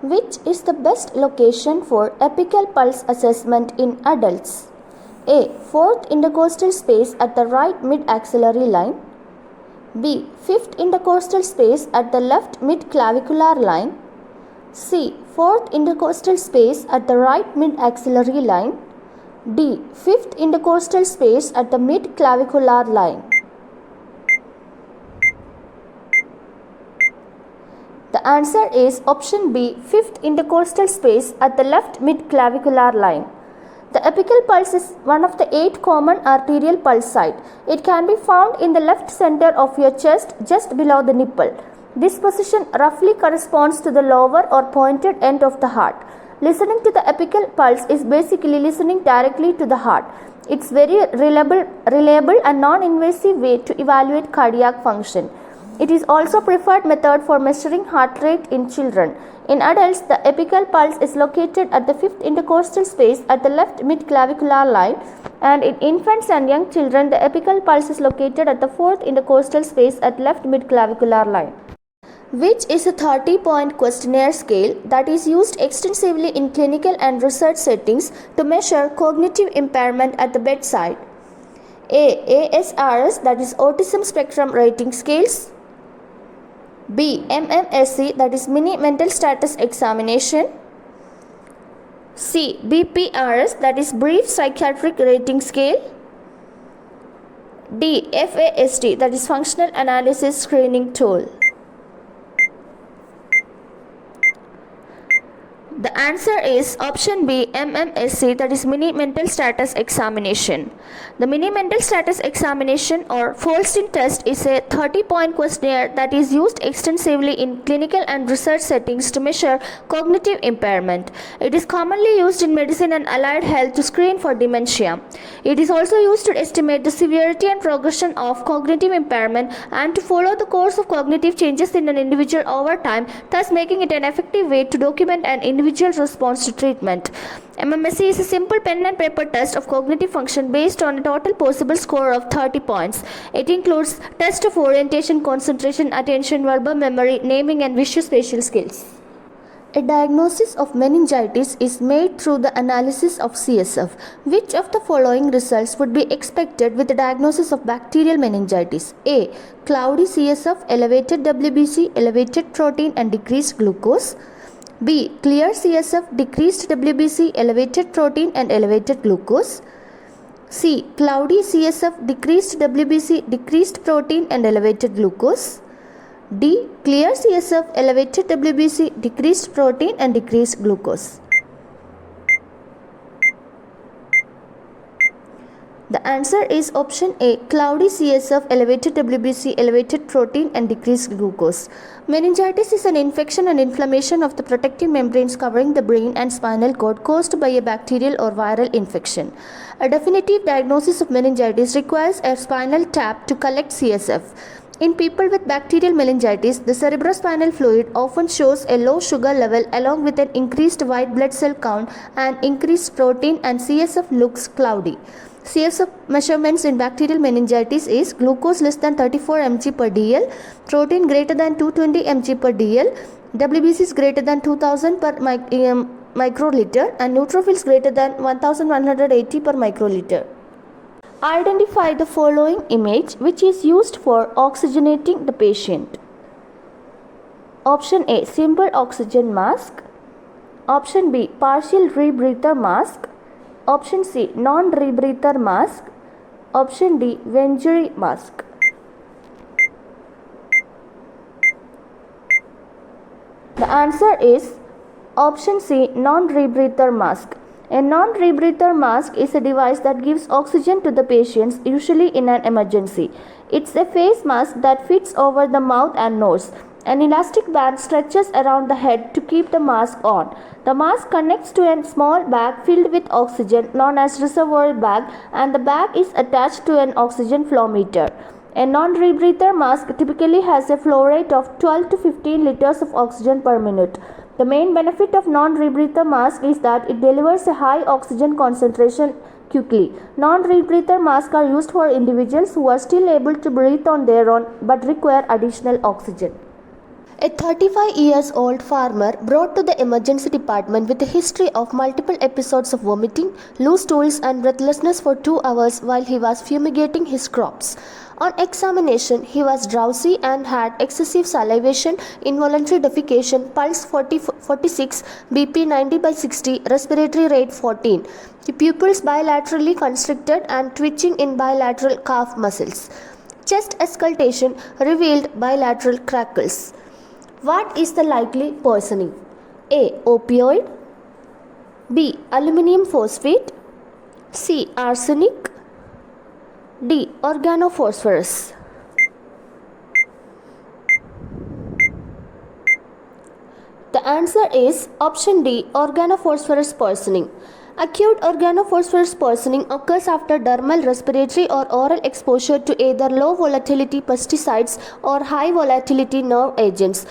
Which is the best location for apical pulse assessment in adults? A. Fourth intercostal space at the right mid-axillary line. B. Fifth intercostal space at the left mid-clavicular line. C. Fourth intercostal space at the right mid-axillary line. D. Fifth intercostal space at the mid-clavicular line. The answer is option B, fifth intercostal space at the left mid-clavicular line. The apical pulse is one of the 8 common arterial pulse sites. It can be found in the left center of your chest just below the nipple. This position roughly corresponds to the lower or pointed end of the heart. Listening to the apical pulse is basically listening directly to the heart. It's very reliable and non-invasive way to evaluate cardiac function. It is also preferred method for measuring heart rate in children. In adults, the apical pulse is located at the fifth intercostal space at the left mid-clavicular line, and in infants and young children, the apical pulse is located at the fourth intercostal space at left mid-clavicular line. Which is a 30-point questionnaire scale that is used extensively in clinical and research settings to measure cognitive impairment at the bedside? A. ASRS, that is Autism Spectrum Rating Scales. B. MMSE, that is Mini Mental Status Examination. C. BPRS, that is Brief Psychiatric Rating Scale. D. FAST, that is Functional Analysis Screening Tool. The answer is option B, MMSE, that is Mini Mental Status Examination. The Mini Mental Status Examination or Folstein test is a 30-point questionnaire that is used extensively in clinical and research settings to measure cognitive impairment. It is commonly used in medicine and allied health to screen for dementia. It is also used to estimate the severity and progression of cognitive impairment and to follow the course of cognitive changes in an individual over time, thus making it an effective way to document an individual response to treatment. MMSE is a simple pen and paper test of cognitive function based on a total possible score of 30 points. It includes test of orientation, concentration, attention, verbal memory, naming and visuospatial skills. A diagnosis of meningitis is made through the analysis of CSF. Which of the following results would be expected with the diagnosis of bacterial meningitis? A. Cloudy CSF, elevated WBC, elevated protein and decreased glucose. B. Clear CSF, decreased WBC, elevated protein and elevated glucose. C. Cloudy CSF, decreased WBC, decreased protein and elevated glucose. D. Clear CSF, elevated WBC, decreased protein and decreased glucose. The answer is option A, cloudy CSF, elevated WBC, elevated protein and decreased glucose. Meningitis is an infection and inflammation of the protective membranes covering the brain and spinal cord caused by a bacterial or viral infection. A definitive diagnosis of meningitis requires a spinal tap to collect CSF. In people with bacterial meningitis, the cerebrospinal fluid often shows a low sugar level along with an increased white blood cell count and increased protein, and CSF looks cloudy. CSF measurements in bacterial meningitis is glucose less than 34 mg per dl, protein greater than 220 mg per dl, WBC is greater than 2000 per microliter and neutrophils greater than 1180 per microliter. Identify the following image which is used for oxygenating the patient. Option A, simple oxygen mask. Option B, partial rebreather mask. Option C, non-rebreather mask. Option D, Venturi mask. The answer is option C, non-rebreather mask. A non-rebreather mask is a device that gives oxygen to the patients, usually in an emergency. It's a face mask that fits over the mouth and nose. An elastic band stretches around the head to keep the mask on. The mask connects to a small bag filled with oxygen known as reservoir bag, and the bag is attached to an oxygen flow meter. A non-rebreather mask typically has a flow rate of 12 to 15 liters of oxygen per minute. The main benefit of non-rebreather mask is that it delivers a high oxygen concentration quickly. Non-rebreather masks are used for individuals who are still able to breathe on their own but require additional oxygen. A 35-year-old farmer brought to the emergency department with a history of multiple episodes of vomiting, loose stools and breathlessness for 2 hours while he was fumigating his crops. On examination, he was drowsy and had excessive salivation, involuntary defecation, pulse 46, BP 90/60, respiratory rate 14. The pupils bilaterally constricted and twitching in bilateral calf muscles. Chest auscultation revealed bilateral crackles. What is the likely poisoning? A. Opioid. B. Aluminum phosphate. C. Arsenic. D. Organophosphorus. The answer is option D. Organophosphorus poisoning. Acute organophosphorus poisoning occurs after dermal, respiratory or oral exposure to either low volatility pesticides or high volatility nerve agents.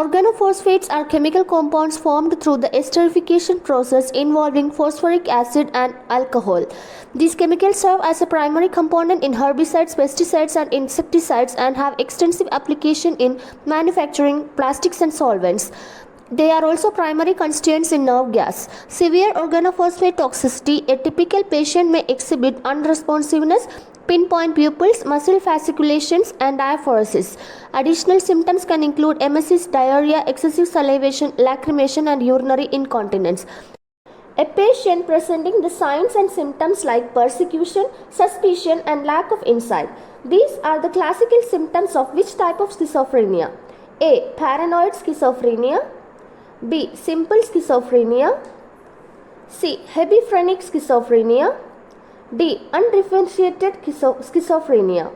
Organophosphates are chemical compounds formed through the esterification process involving phosphoric acid and alcohol. These chemicals serve as a primary component in herbicides, pesticides and insecticides and have extensive application in manufacturing, plastics and solvents. They are also primary constituents in nerve gas. Severe organophosphate toxicity, a typical patient may exhibit unresponsiveness, pinpoint pupils, muscle fasciculations and diaphoresis. Additional symptoms can include emesis, diarrhea, excessive salivation, lacrimation and urinary incontinence. A patient presenting the signs and symptoms like persecution, suspicion and lack of insight. These are the classical symptoms of which type of schizophrenia? A. Paranoid schizophrenia. B. Simple schizophrenia. C. Hebephrenic schizophrenia. D. Undifferentiated schizophrenia.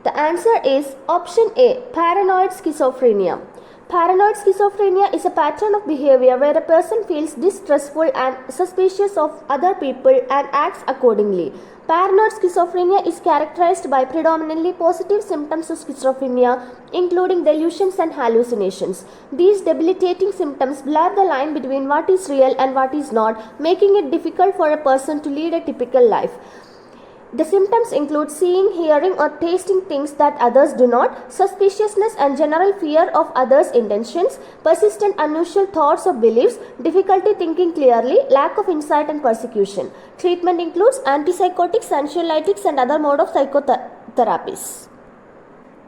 The answer is option A. Paranoid schizophrenia. Paranoid schizophrenia is a pattern of behavior where a person feels distrustful and suspicious of other people and acts accordingly. Paranoid schizophrenia is characterized by predominantly positive symptoms of schizophrenia, including delusions and hallucinations. These debilitating symptoms blur the line between what is real and what is not, making it difficult for a person to lead a typical life. The symptoms include seeing, hearing or tasting things that others do not, suspiciousness and general fear of others' intentions, persistent unusual thoughts or beliefs, difficulty thinking clearly, lack of insight and persecution. Treatment includes antipsychotics, anxiolytics and other mode of psychotherapies.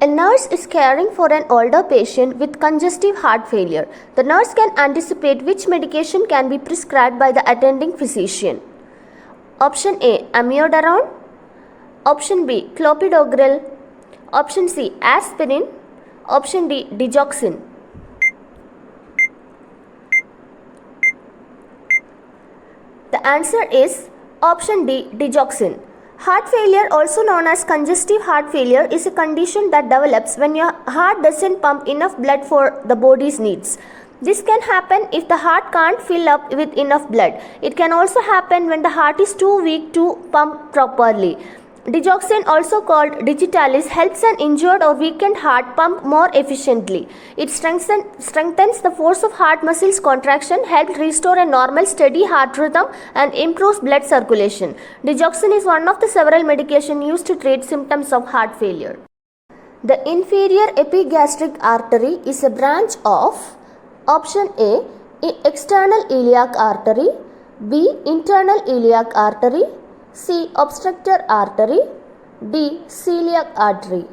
A nurse is caring for an older patient with congestive heart failure. The nurse can anticipate which medication can be prescribed by the attending physician. Option A. Amiodarone. Option B. Clopidogrel. Option C. Aspirin. Option D. Digoxin. The answer is option D. Digoxin. Heart failure, also known as congestive heart failure, is a condition that develops when your heart doesn't pump enough blood for the body's needs. This can happen if the heart can't fill up with enough blood. It can also happen when the heart is too weak to pump properly. Digoxin, also called digitalis, helps an injured or weakened heart pump more efficiently. It strengthens the force of heart muscles contraction, helps restore a normal steady heart rhythm and improves blood circulation. Digoxin is one of the several medications used to treat symptoms of heart failure. The inferior epigastric artery is a branch of option A. External iliac artery. B. Internal iliac artery. C. Obstructor artery. D. Celiac artery.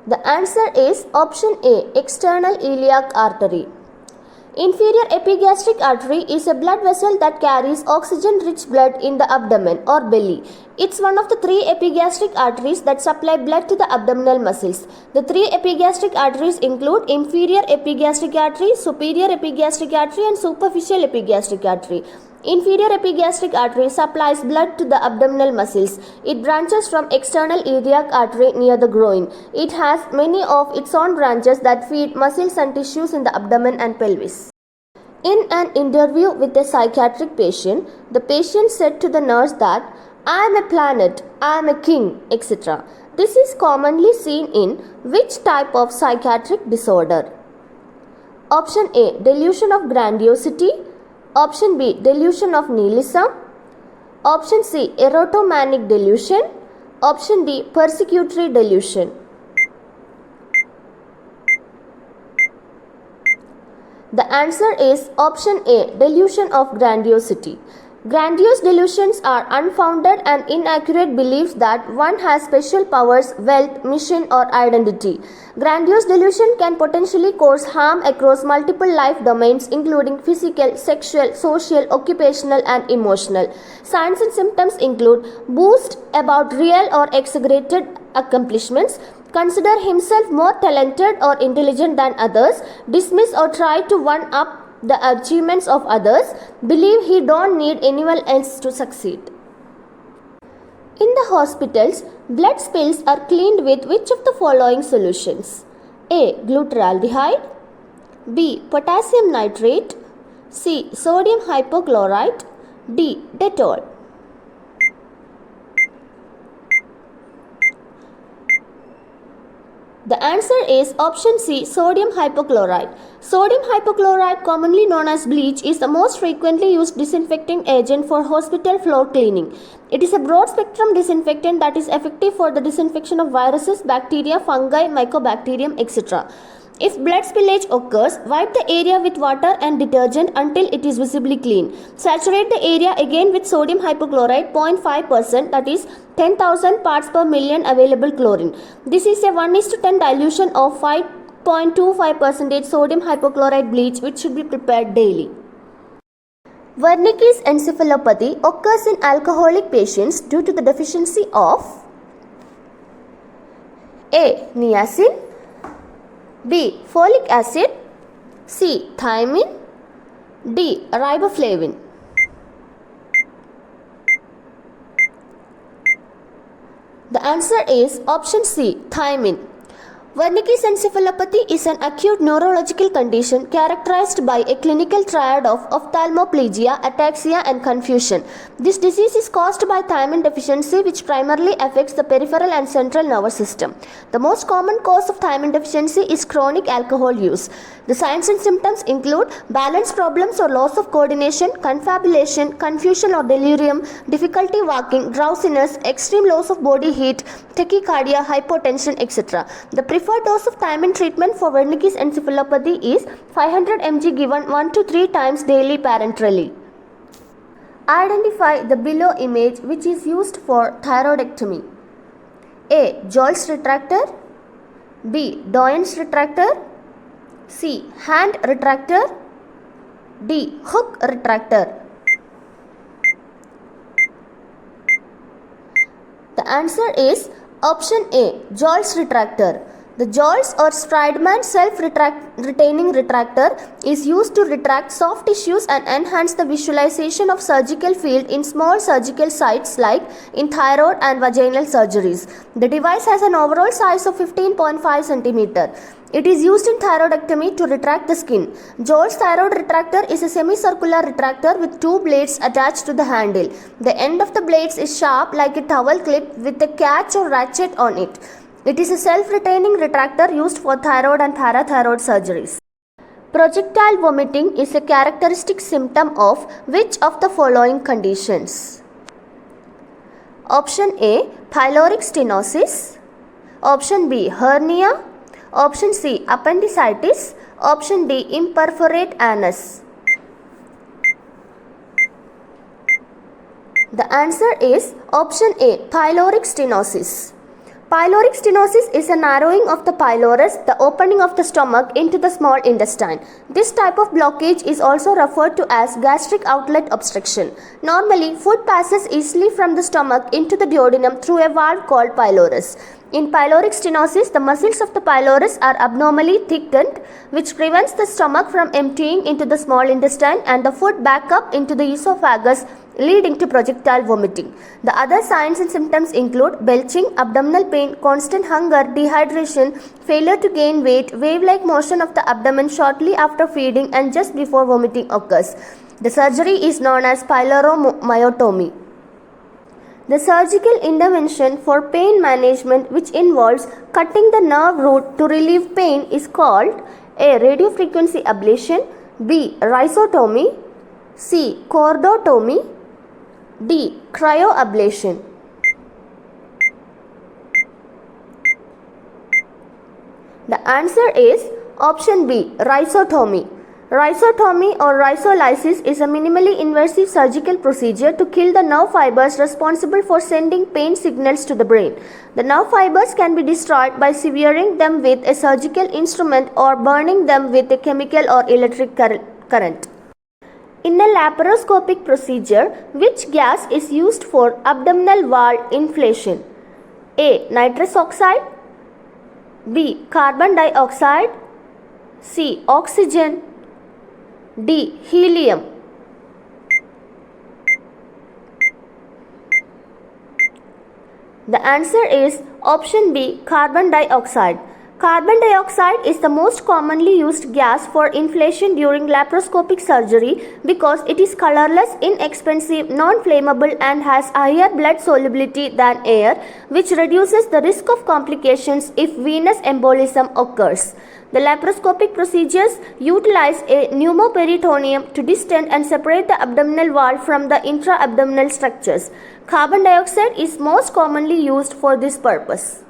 The answer is option A. External iliac artery. Inferior epigastric artery is a blood vessel that carries oxygen-rich blood in the abdomen or belly. It's one of the 3 epigastric arteries that supply blood to the abdominal muscles. The 3 epigastric arteries include inferior epigastric artery, superior epigastric artery and superficial epigastric artery. Inferior epigastric artery supplies blood to the abdominal muscles. It branches from external iliac artery near the groin. It has many of its own branches that feed muscles and tissues in the abdomen and pelvis. In an interview with a psychiatric patient, the patient said to the nurse that, "I am a planet, I am a king," etc. This is commonly seen in which type of psychiatric disorder? Option A. Delusion of grandiosity. Option B. Delusion of nihilism. Option C, erotomanic delusion. Option D, persecutory delusion. The answer is option A, delusion of grandiosity. Grandiose delusions are unfounded and inaccurate beliefs that one has special powers, wealth, mission, or identity. Grandiose delusion can potentially cause harm across multiple life domains, including physical, sexual, social, occupational, and emotional. Signs and symptoms include boast about real or exaggerated accomplishments, consider himself more talented or intelligent than others, dismiss or try to one-up the achievements of others, believe he don't need anyone else to succeed. In the hospitals, blood spills are cleaned with which of the following solutions? A. Glutaraldehyde. B. Potassium nitrate. C. Sodium hypochlorite. D. Dettol. The answer is option C, sodium hypochlorite. Sodium hypochlorite, commonly known as bleach, is the most frequently used disinfecting agent for hospital floor cleaning. It is a broad spectrum disinfectant that is effective for the disinfection of viruses, bacteria, fungi, mycobacterium, etc. If blood spillage occurs, wipe the area with water and detergent until it is visibly clean. Saturate the area again with sodium hypochlorite 0.5%, that is 10,000 parts per million available chlorine. This is a 1:10 dilution of 5.25% sodium hypochlorite bleach, which should be prepared daily. Wernicke's encephalopathy occurs in alcoholic patients due to the deficiency of A. Niacin, B. Folic acid, C. Thiamine, D. Riboflavin. The answer is option C, thiamine. Wernicke's encephalopathy is an acute neurological condition characterized by a clinical triad of ophthalmoplegia, ataxia, and confusion. This disease is caused by thiamine deficiency, which primarily affects the peripheral and central nervous system. The most common cause of thiamine deficiency is chronic alcohol use. The signs and symptoms include balance problems or loss of coordination, confabulation, confusion or delirium, difficulty walking, drowsiness, extreme loss of body heat, tachycardia, hypotension, etc. The preferred dose of thiamine treatment for Wernicke's encephalopathy is 500 mg given 1 to 3 times daily parenterally. Identify the below image which is used for thyroidectomy. A. Joyce retractor, B. Doyen's retractor, C. Hand retractor, D. Hook retractor. The answer is option A, Joyce retractor. The Joyce or Friedman self-retaining retractor is used to retract soft tissues and enhance the visualization of surgical field in small surgical sites like in thyroid and vaginal surgeries. The device has an overall size of 15.5 cm. It is used in thyroidectomy to retract the skin. Joyce thyroid retractor is a semicircular retractor with 2 blades attached to the handle. The end of the blades is sharp like a towel clip with a catch or ratchet on it. It is a self-retaining retractor used for thyroid and parathyroid surgeries. Projectile vomiting is a characteristic symptom of which of the following conditions? Option A, pyloric stenosis. Option B, hernia. Option C, appendicitis. Option D, imperforate anus. The answer is option A, pyloric stenosis. Pyloric stenosis is a narrowing of the pylorus, the opening of the stomach, into the small intestine. This type of blockage is also referred to as gastric outlet obstruction. Normally, food passes easily from the stomach into the duodenum through a valve called pylorus. In pyloric stenosis, the muscles of the pylorus are abnormally thickened, which prevents the stomach from emptying into the small intestine and the food back up into the esophagus, leading to projectile vomiting. The other signs and symptoms include belching, abdominal pain, constant hunger, dehydration, failure to gain weight, wave-like motion of the abdomen shortly after feeding and just before vomiting occurs. The surgery is known as pyloromyotomy. The surgical intervention for pain management, which involves cutting the nerve root to relieve pain, is called A. Radiofrequency ablation, B. Rhizotomy, C. Chordotomy, D. Cryoablation. The answer is option B. Rhizotomy. Rhizotomy or rhizolysis is a minimally invasive surgical procedure to kill the nerve fibers responsible for sending pain signals to the brain. The nerve fibers can be destroyed by severing them with a surgical instrument or burning them with a chemical or electric current. In a laparoscopic procedure, which gas is used for abdominal wall inflation? A. Nitrous oxide. B. Carbon dioxide. C. Oxygen. D. Helium. The answer is option B. Carbon dioxide. Carbon dioxide is the most commonly used gas for inflation during laparoscopic surgery because it is colorless, inexpensive, non-flammable and has higher blood solubility than air, which reduces the risk of complications if venous embolism occurs. The laparoscopic procedures utilize a pneumoperitoneum to distend and separate the abdominal wall from the intra-abdominal structures. Carbon dioxide is most commonly used for this purpose.